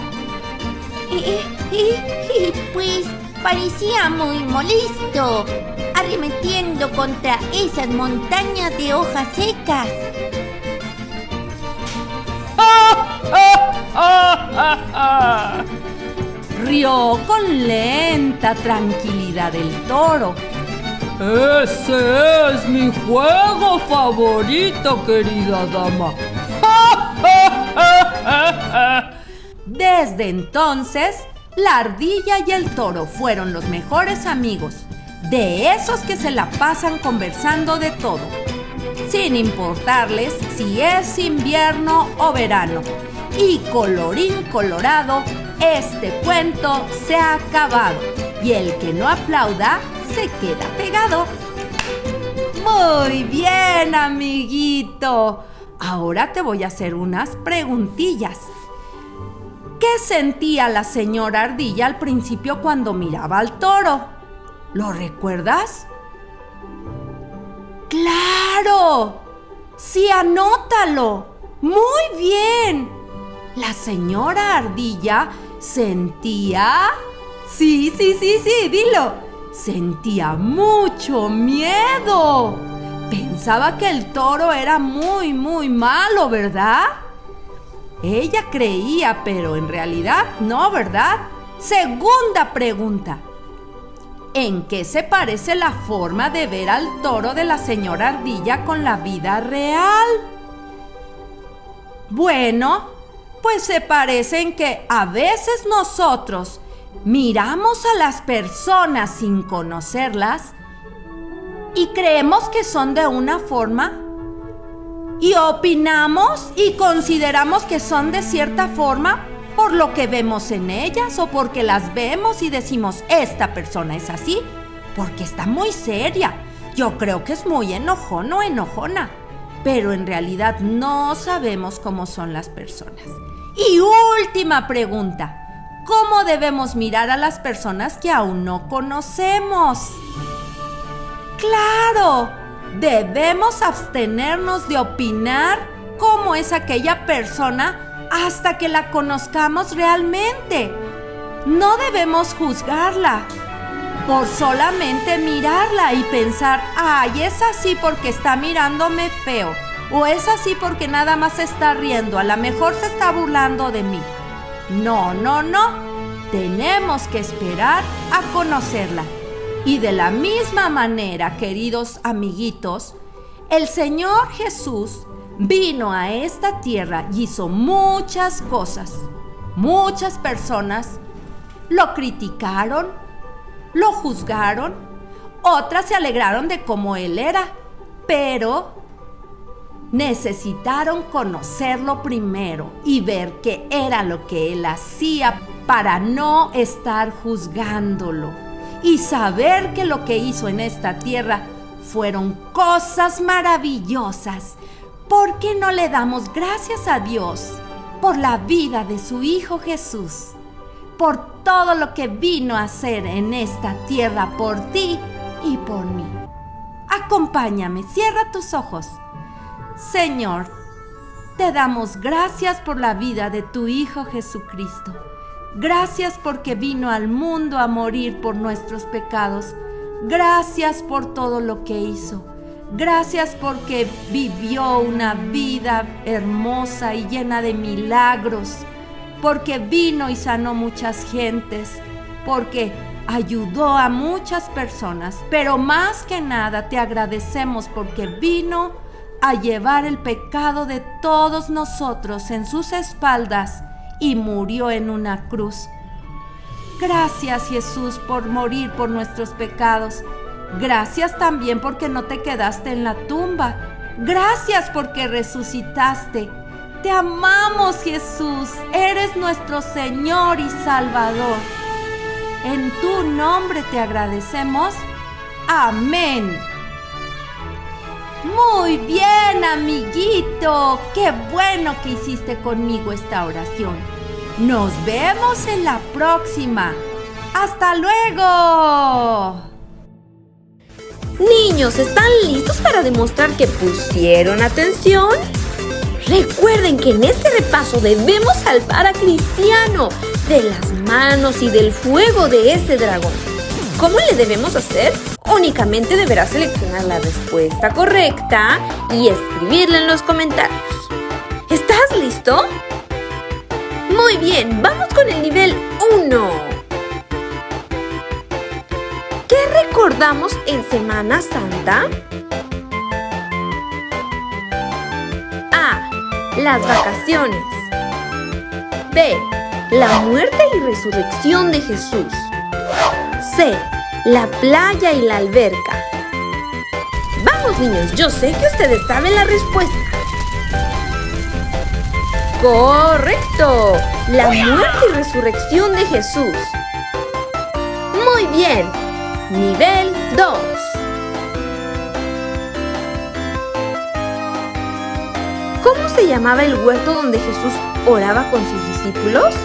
Pues parecía muy molesto, arremetiendo contra esas montañas de hojas secas. Rió con lenta tranquilidad el toro. Ese es mi juego favorito, querida dama. Desde entonces, la ardilla y el toro fueron los mejores amigos, de esos que se la pasan conversando de todo, sin importarles si es invierno o verano. Y colorín colorado, este cuento se ha acabado, y el que no aplauda se queda pegado. Muy bien, amiguito. Ahora te voy a hacer unas preguntillas. ¿Qué sentía la señora ardilla al principio cuando miraba al toro? ¿Lo recuerdas? ¡Claro! Sí, anótalo. Muy bien. La señora ardilla sentía... Sí, dilo. Sentía mucho miedo. Pensaba que el toro era muy malo, ¿verdad? Ella creía, pero en realidad no, ¿verdad? Segunda pregunta. ¿En qué se parece la forma de ver al toro de la señora Ardilla con la vida real? Bueno, pues se parece en que a veces nosotros miramos a las personas sin conocerlas y creemos que son de una forma y opinamos y consideramos que son de cierta forma por lo que vemos en ellas o porque las vemos y decimos, esta persona es así porque está muy seria. Yo creo que es muy enojón o enojona, pero en realidad no sabemos cómo son las personas. Y última pregunta. ¿Cómo debemos mirar a las personas que aún no conocemos? ¡Claro! Debemos abstenernos de opinar cómo es aquella persona hasta que la conozcamos realmente. No debemos juzgarla por solamente mirarla y pensar, ay, es así porque está mirándome feo, o es así porque nada más se está riendo, a lo mejor se está burlando de mí. No, no, no. Tenemos que esperar a conocerla. Y de la misma manera, queridos amiguitos, el Señor Jesús vino a esta tierra y hizo muchas cosas. Muchas personas lo criticaron, lo juzgaron, otras se alegraron de cómo Él era, pero necesitaron conocerlo primero y ver qué era lo que Él hacía para no estar juzgándolo y saber que lo que hizo en esta tierra fueron cosas maravillosas. ¿Por qué no le damos gracias a Dios por la vida de su Hijo Jesús? Por todo lo que vino a hacer en esta tierra por ti y por mí. Acompáñame, cierra tus ojos. Señor, te damos gracias por la vida de tu Hijo Jesucristo. Gracias porque vino al mundo a morir por nuestros pecados. Gracias por todo lo que hizo. Gracias porque vivió una vida hermosa y llena de milagros. Porque vino y sanó muchas gentes. Porque ayudó a muchas personas. Pero más que nada te agradecemos porque vino a llevar el pecado de todos nosotros en sus espaldas y murió en una cruz. Gracias, Jesús, por morir por nuestros pecados. Gracias también porque no te quedaste en la tumba. Gracias porque resucitaste. Te amamos, Jesús. Eres nuestro Señor y Salvador. En tu nombre te agradecemos. Amén. Muy bien, amiguito. Qué bueno que hiciste conmigo esta oración. Nos vemos en la próxima. ¡Hasta luego! Niños, ¿están listos para demostrar que pusieron atención? Recuerden que en este repaso debemos salvar a Cristiano de las manos y del fuego de ese dragón. ¿Cómo le debemos hacer? Únicamente deberás seleccionar la respuesta correcta y escribirla en los comentarios. ¿Estás listo? Muy bien, vamos con el nivel 1. ¿Qué recordamos en Semana Santa? A. Las vacaciones. B. La muerte y resurrección de Jesús. C. La playa y la alberca. Vamos, niños, yo sé que ustedes saben la respuesta. ¡Correcto! La muerte y resurrección de Jesús. Muy bien. Nivel 2. ¿Cómo se llamaba el huerto donde Jesús oraba con sus discípulos?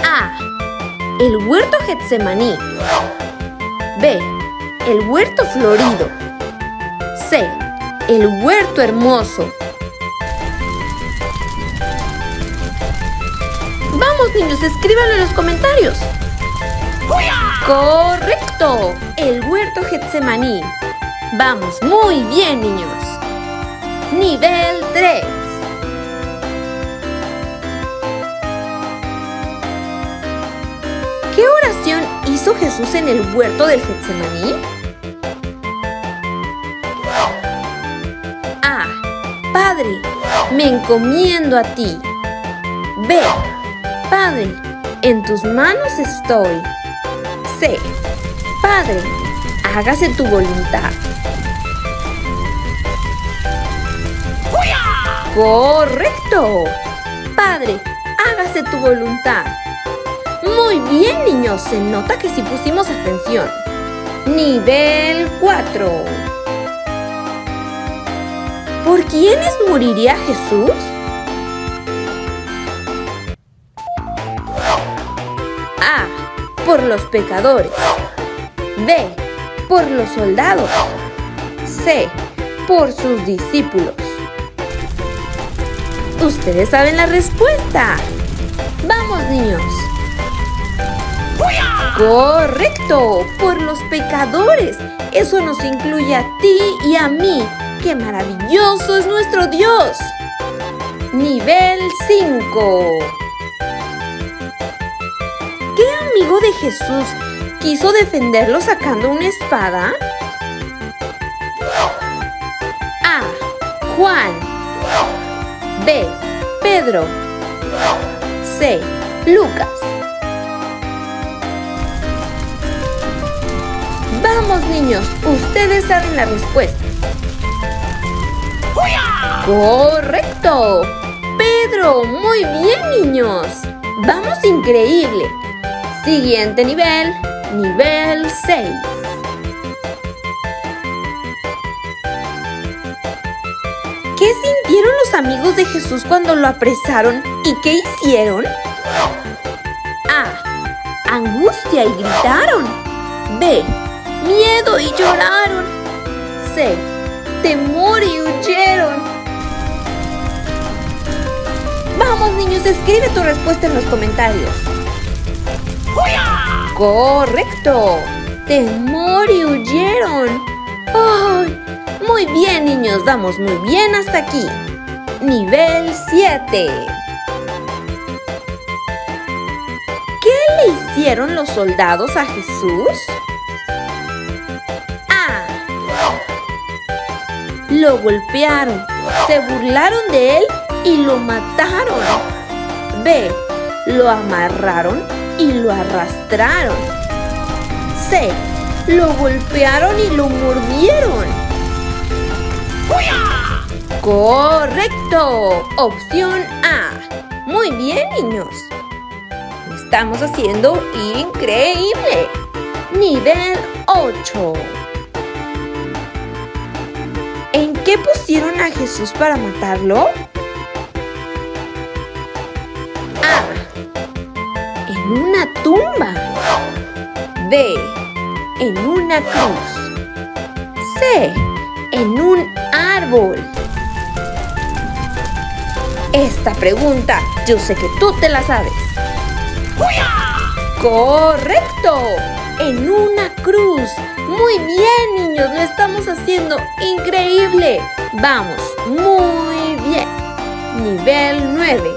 A. El huerto Getsemaní. B. El huerto florido. C. El huerto hermoso. Vamos, niños, escríbanlo en los comentarios. ¡Correcto! El huerto Getsemaní. Vamos, muy bien, niños. Nivel 3. hizo Jesús en el huerto del Getsemaní? A. Padre, me encomiendo a ti. B. Padre, en tus manos estoy. C. Padre, hágase tu voluntad. ¡Correcto! Padre, hágase tu voluntad. Muy bien, niños, se nota que sí pusimos atención. Nivel 4. ¿Por quiénes moriría Jesús? A. Por los pecadores. B. Por los soldados. C. Por sus discípulos. Ustedes saben la respuesta. ¡Vamos, niños! ¡Correcto! Por los pecadores. Eso nos incluye a ti y a mí. ¡Qué maravilloso es nuestro Dios! Nivel 5. ¿Qué amigo de Jesús quiso defenderlo sacando una espada? A. Juan. B. Pedro. C. Lucas. Vamos, niños, ustedes saben la respuesta. ¡Correcto! Pedro, muy bien, niños. Vamos, increíble. Siguiente nivel, nivel 6. ¿Qué sintieron los amigos de Jesús cuando lo apresaron y qué hicieron? A. Angustia y gritaron. B. Miedo y lloraron. C. Temor y huyeron. Vamos, niños, escribe tu respuesta en los comentarios. ¡Correcto! Temor y huyeron. ¡Ay! Muy bien, niños, vamos muy bien hasta aquí. Nivel 7. ¿Qué le hicieron los soldados a Jesús? A. Lo golpearon, se burlaron de él y lo mataron. B. Lo amarraron y lo arrastraron. C. Lo golpearon y lo mordieron. ¡Correcto! Opción A. Muy bien, niños. Lo estamos haciendo increíble. Nivel 8. ¿En qué pusieron a Jesús para matarlo? A. En una tumba. B. En una cruz. C. En un árbol. Esta pregunta yo sé que tú te la sabes. ¡Correcto! En una cruz. Muy bien, niños, lo estamos haciendo increíble. Vamos, muy bien. Nivel 9.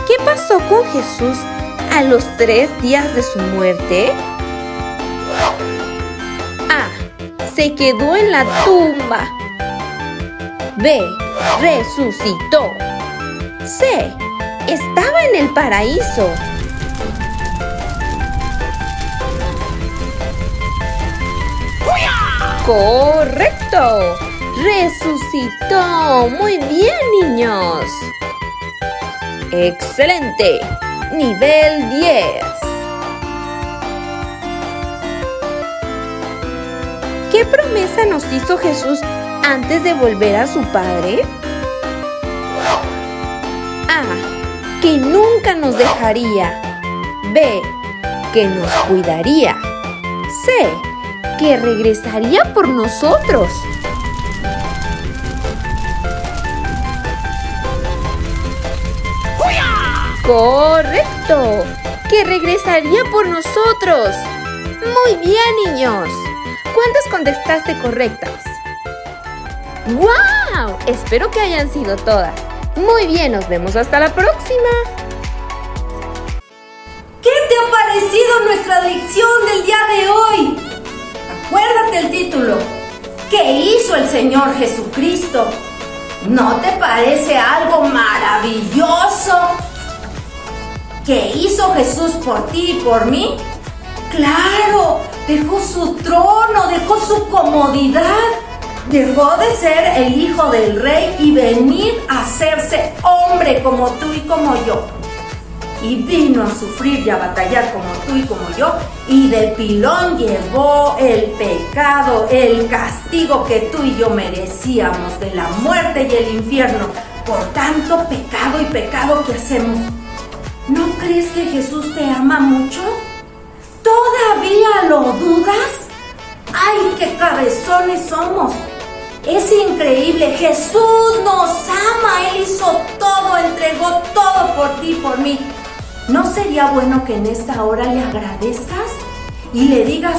¿Qué pasó con Jesús a los 3 días de su muerte? A. Se quedó en la tumba. B. Resucitó. C. Estaba en el paraíso. ¡Correcto! ¡Resucitó! ¡Muy bien, niños! ¡Excelente! Nivel 10. ¿Qué promesa nos hizo Jesús antes de volver a su Padre? A. Que nunca nos dejaría. B. Que nos cuidaría. C. Que regresaría por nosotros. ¡Correcto! Que regresaría por nosotros. Muy bien, niños. ¿Cuántas contestaste correctas? ¡Guau! Espero que hayan sido todas. Muy bien, nos vemos hasta la próxima. ¡Qué sido nuestra lección del día de hoy. Acuérdate el título. ¿Qué hizo el Señor Jesucristo? ¿No te parece algo maravilloso? ¿Qué hizo Jesús por ti y por mí? ¡Claro! Dejó su trono, dejó su comodidad. Dejó de ser el hijo del rey y venir a hacerse hombre como tú y como yo. Y vino a sufrir y a batallar como tú y como yo. Y de pilón llevó el pecado, el castigo que tú y yo merecíamos de la muerte y el infierno por tanto pecado y pecado que hacemos. ¿No crees que Jesús te ama mucho? ¿Todavía lo dudas? ¡Ay, qué cabezones somos! Es increíble, Jesús nos ama, Él hizo todo, entregó todo por ti y por mí. ¿No sería bueno que en esta hora le agradezcas y le digas,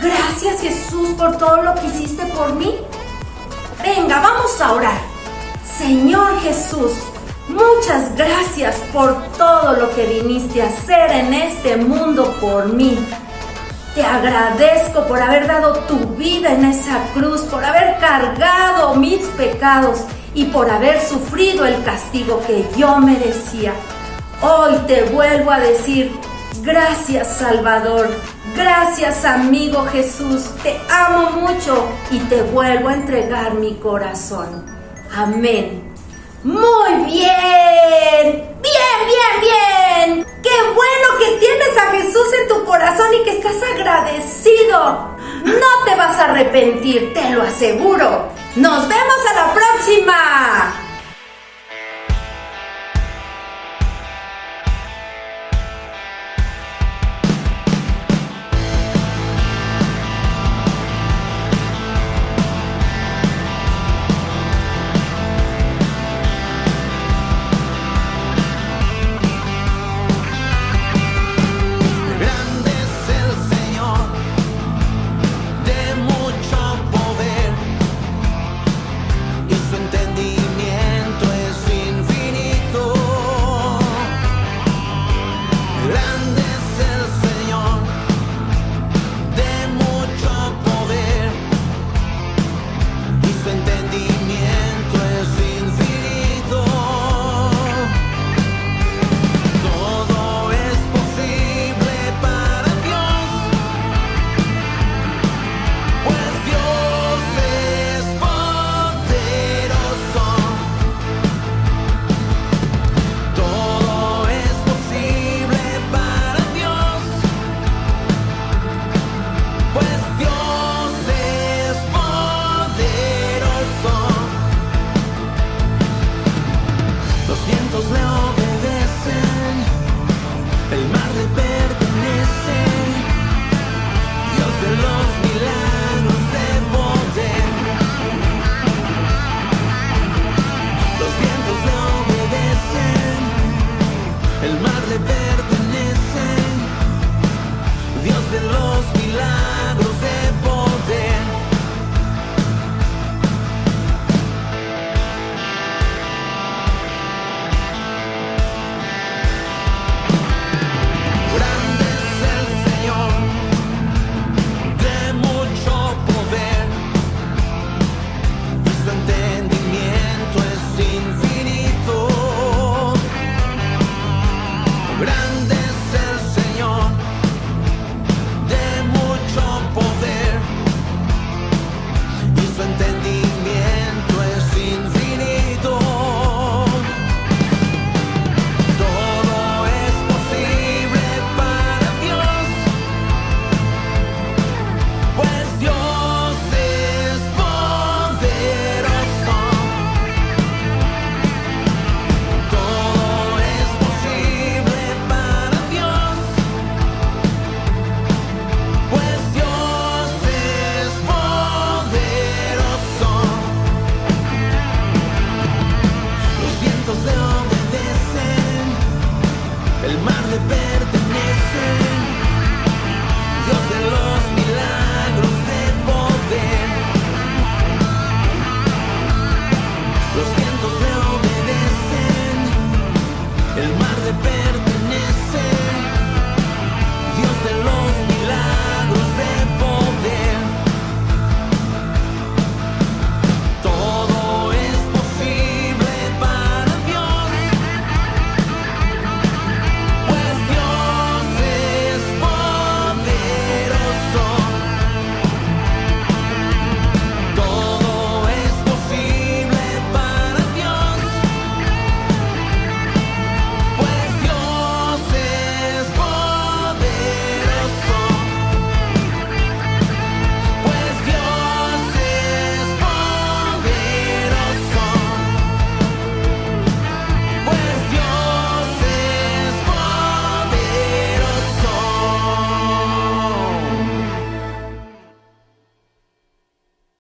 gracias Jesús por todo lo que hiciste por mí? Venga, vamos a orar. Señor Jesús, muchas gracias por todo lo que viniste a hacer en este mundo por mí. Te agradezco por haber dado tu vida en esa cruz, por haber cargado mis pecados y por haber sufrido el castigo que yo merecía. Hoy te vuelvo a decir, gracias Salvador, gracias amigo Jesús, te amo mucho y te vuelvo a entregar mi corazón. Amén. Muy bien, bien. Qué bueno que tienes a Jesús en tu corazón y que estás agradecido. No te vas a arrepentir, te lo aseguro. Nos vemos a la próxima.